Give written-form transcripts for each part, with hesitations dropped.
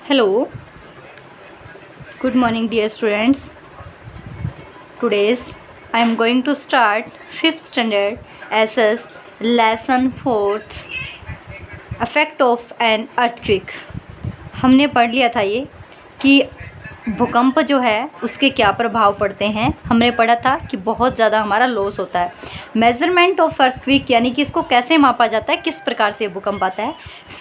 Hello, good morning, dear students. Today's I am going to start 5th standard SS lesson 4th effect of an earthquake. हमने पढ़ लिया था ये कि भूकंप जो है उसके क्या प्रभाव पड़ते हैं। हमने पढ़ा था कि बहुत ज़्यादा हमारा लॉस होता है। मेजरमेंट ऑफ अर्थक्वेक यानी कि इसको कैसे मापा जाता है, किस प्रकार से भूकंप आता है।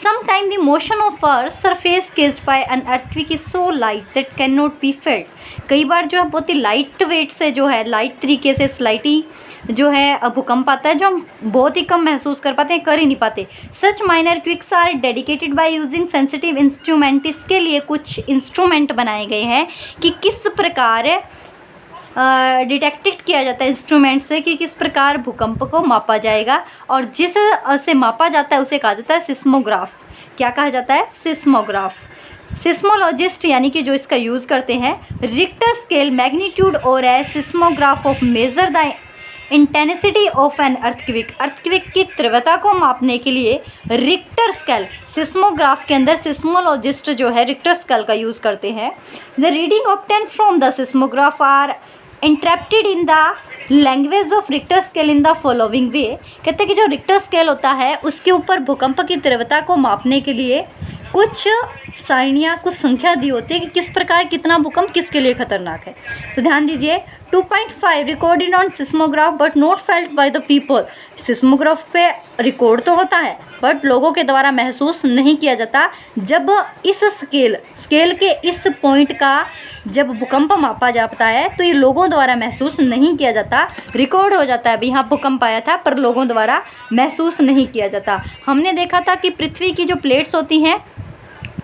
Some time the motion of earth surface caused by an earthquake is so light that can not be felt. कई बार जो है बहुत ही लाइट वेट से जो है लाइट तरीके से स्लाइटी जो है भूकंप आता है, जो हम बहुत ही कम महसूस कर पाते हैं, कर ही नहीं पाते। Such minor quakes are dedicated by using sensitive instrument. इसके लिए कुछ इंस्ट्रूमेंट बनाए गए हैं कि किस प्रकार डिटेक्टेड किया जाता है इंस्ट्रूमेंट से कि किस प्रकार भूकंप को मापा जाएगा। और जिस से मापा जाता है उसे कहा जाता है सिस्मोग्राफ। क्या कहा जाता है? सिस्मोग्राफ। सिस्मोलॉजिस्ट यानी कि जो इसका यूज़ करते हैं, रिक्टर स्केल मैग्नीट्यूड और a seismograph of measure the intensity of an earthquake. Earthquake की तीव्रता को मापने के लिए रिक्टर स्केल, सिस्मोग्राफ के अंदर सिस्मोलॉजिस्ट जो है रिक्टर स्केल का यूज़ करते हैं। The reading obtain from the seismograph are interrupted in the language of Richter scale in the following way. कहते हैं कि जो रिक्टर स्केल होता है उसके ऊपर भूकंप की तीव्रता को मापने के लिए कुछ सारणियाँ, कुछ संख्या दी होती है कि किस प्रकार कितना भूकंप किसके लिए खतरनाक है। तो ध्यान दीजिए, 2.5 recorded on seismograph but not felt by the people. Seismograph पे रिकॉर्ड तो होता है बट लोगों के द्वारा महसूस नहीं किया जाता। जब इस स्केल के इस पॉइंट का जब भूकंप मापा जाता है तो ये लोगों द्वारा महसूस नहीं किया जाता। रिकॉर्ड हो जाता है अभी यहाँ भूकंप आया था, पर लोगों द्वारा महसूस नहीं किया जाता। हमने देखा था कि पृथ्वी की जो प्लेट्स होती हैं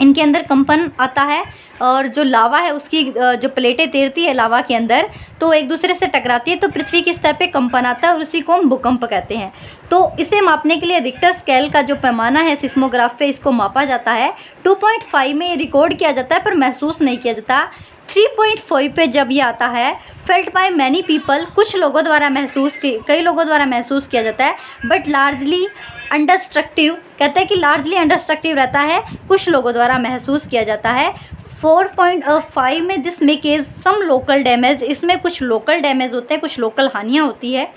इनके अंदर कंपन आता है और जो लावा है उसकी जो प्लेटें तैरती है लावा के अंदर तो एक दूसरे से टकराती है तो पृथ्वी की सतह पे कंपन आता है और उसी को हम भूकंप कहते हैं। तो इसे मापने के लिए रिक्टर स्केल का जो पैमाना है सिस्मोग्राफ पे इसको मापा जाता है। 2.5 में रिकॉर्ड किया जाता है पर महसूस नहीं किया जाता। 3.5 पे जब ये आता है फेल्ट बाय मैनी पीपल, कुछ लोगों द्वारा कई लोगों द्वारा महसूस किया जाता है, बट लार्जली अंडरस्ट्रक्टिव। कहते हैं कि लार्जली अंडरस्ट्रक्टिव रहता है, कुछ लोगों द्वारा महसूस किया जाता है। 4.5 में this may cause some local damage, इसमें कुछ लोकल डैमेज होते हैं, कुछ लोकल हानियाँ होती है।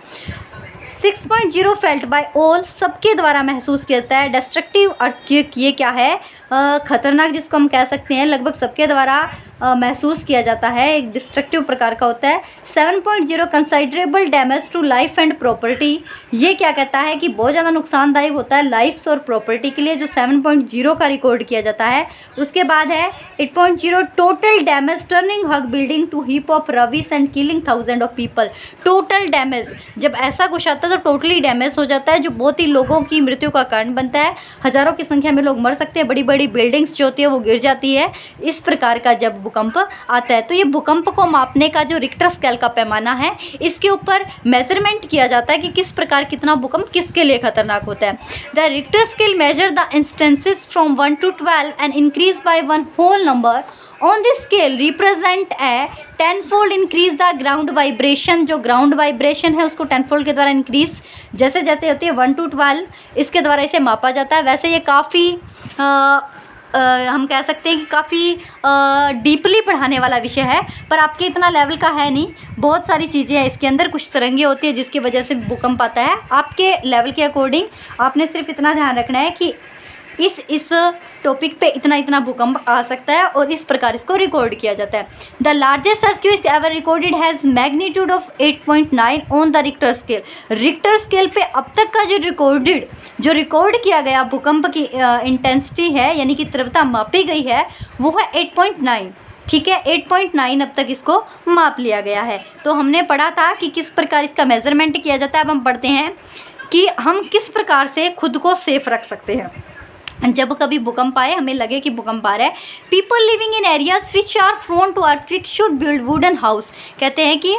6.0 फेल्ट बाय ऑल, सबके द्वारा महसूस किया जाता है। डिस्ट्रक्टिव अर्थक्वेक ये क्या है? खतरनाक जिसको हम कह सकते हैं, लगभग सबके द्वारा महसूस किया जाता है, एक डिस्ट्रक्टिव प्रकार का होता है। 7.0 considerable damage to life and property, ये क्या कहता है कि बहुत ज़्यादा नुकसानदायक होता है लाइफ्स और प्रॉपर्टी के लिए, जो 7.0 का रिकॉर्ड किया जाता है। उसके बाद है 8.0 total damage turning huge building to heap of रविस and killing thousand of people. Total damage, जब ऐसा कुछ आता है तो टोटली डैमेज हो जाता है, जो बहुत ही लोगों की मृत्यु का कारण बनता है। हज़ारों की संख्या में लोग मर सकते हैं, बड़ी बड़ी बिल्डिंग्स जो होती है वो गिर जाती है। इस प्रकार का जब भूकंप आता है तो ये भूकंप को मापने का जो रिक्टर स्केल का पैमाना है इसके ऊपर मेजरमेंट किया जाता है कि किस प्रकार कितना भूकंप किसके लिए खतरनाक होता है। The Richter scale measure the instances from 1 to 12 and increase by 1 whole number on this scale represent a 10-fold increase the ground vibration. जो ग्राउंड वाइब्रेशन है उसको 10-fold के द्वारा इंक्रीज जैसे जैसे होती है 1 to 12 इसके द्वारा इसे मापा जाता है। वैसे ये काफ़ी हम कह सकते हैं कि काफ़ी डीपली पढ़ाने वाला विषय है, पर आपके इतना लेवल का है नहीं। बहुत सारी चीज़ें हैं इसके अंदर, कुछ तरंगे होती है जिसकी वजह से भूकंप आता है। आपके लेवल के अकॉर्डिंग आपने सिर्फ इतना ध्यान रखना है कि इस टॉपिक पे इतना भूकंप आ सकता है और इस प्रकार इसको रिकॉर्ड किया जाता है। The largest earthquake ever recorded has magnitude of 8.9 on the Richter scale. Richter scale पे अब तक का जो रिकॉर्ड किया गया भूकंप की इंटेंसिटी है यानी कि तीव्रता मापी गई है वो है 8.9। ठीक है, 8.9 अब तक इसको माप लिया गया है। तो हमने पढ़ा था कि किस प्रकार इसका मेजरमेंट किया जाता है। अब हम पढ़ते हैं कि हम किस प्रकार से खुद को सेफ रख सकते हैं जब कभी भूकंप आए, हमें लगे कि भूकंप आ रहा है। People living in areas which are prone to earthquake should build wooden house. कहते हैं कि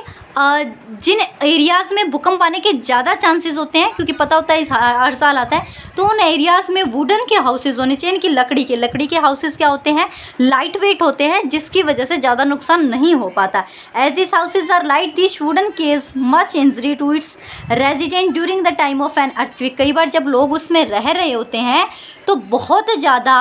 जिन एरियाज़ में भूकंप आने के ज़्यादा चांसेस होते हैं, क्योंकि पता होता है हर साल आता है, तो उन एरियाज़ में वुडन के हाउसेज होने चाहिए। इनकी लकड़ी के हाउसेज क्या होते हैं? लाइट वेट होते हैं, जिसकी वजह से ज़्यादा नुकसान नहीं हो पाता। As this houses are light this wooden cause much injury to its resident during the time of an earthquake. कई बार जब लोग उसमें रह रहे होते हैं तो बहुत ज़्यादा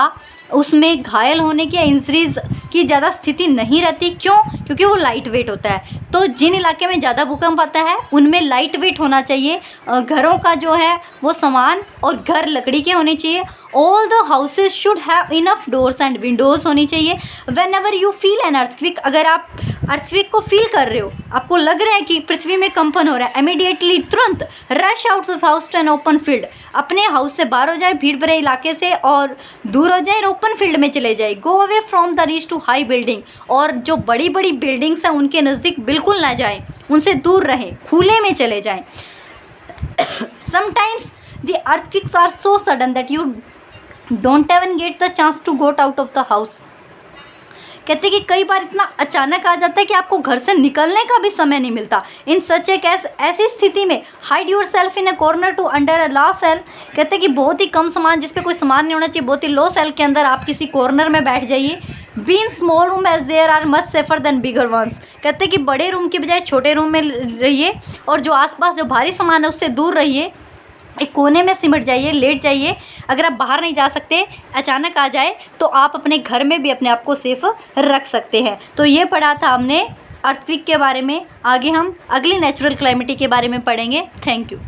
उसमें घायल होने की या इंजरीज की ज़्यादा स्थिति नहीं रहती। क्यों? क्योंकि वो लाइट वेट होता है। तो जिन इलाके में ज़्यादा भूकंप आता है उनमें लाइट वेट होना चाहिए। घरों का जो है वो सामान और घर लकड़ी के होने चाहिए। All the houses should have enough doors and Windows होनी चाहिए। When ever you feel an earthquake, अगर आप अर्थक्वेक को फील कर रहे हो, आपको लग रहा है कि पृथ्वी में कंपन हो रहा है, इमीडिएटली तुरंत rush out of house to an open field, अपने हाउस से बाहर हो जाए, भीड़ भरे इलाके से और दूर हो जाए, ओपन फील्ड में चले जाए। Go away from the reach to high building, और जो बड़ी बड़ी बिल्डिंग्स हैं उनके नज़दीक बिल्कुल ना जाएं, उनसे दूर रहें, खुले में चले जाएं। Sometimes the earthquakes are so sudden that you don't even get the chance to got out of the house. कहते हैं कि कई बार इतना अचानक आ जाता है कि आपको घर से निकलने का भी समय नहीं मिलता। इन सच एक ऐसी स्थिति में hide your self in a corner to under a low cell. कहते हैं कि बहुत ही कम सामान, जिस पे कोई सामान नहीं होना चाहिए, बहुत ही लो सेल के अंदर आप किसी कॉर्नर में बैठ जाइए। Be in small room as there are much safer than bigger ones. कहते हैं कि बड़े रूम की बजाय छोटे रूम में रहिए और जो आसपास जो भारी सामान है उससे दूर रहिए। एक कोने में सिमट जाइए, लेट जाइए। अगर आप बाहर नहीं जा सकते, अचानक आ जाए, तो आप अपने घर में भी अपने आप को सेफ रख सकते हैं। तो ये पढ़ा था हमने अर्थक्वेक के बारे में। आगे हम अगली नेचुरल क्लैमिटी के बारे में पढ़ेंगे। Thank you.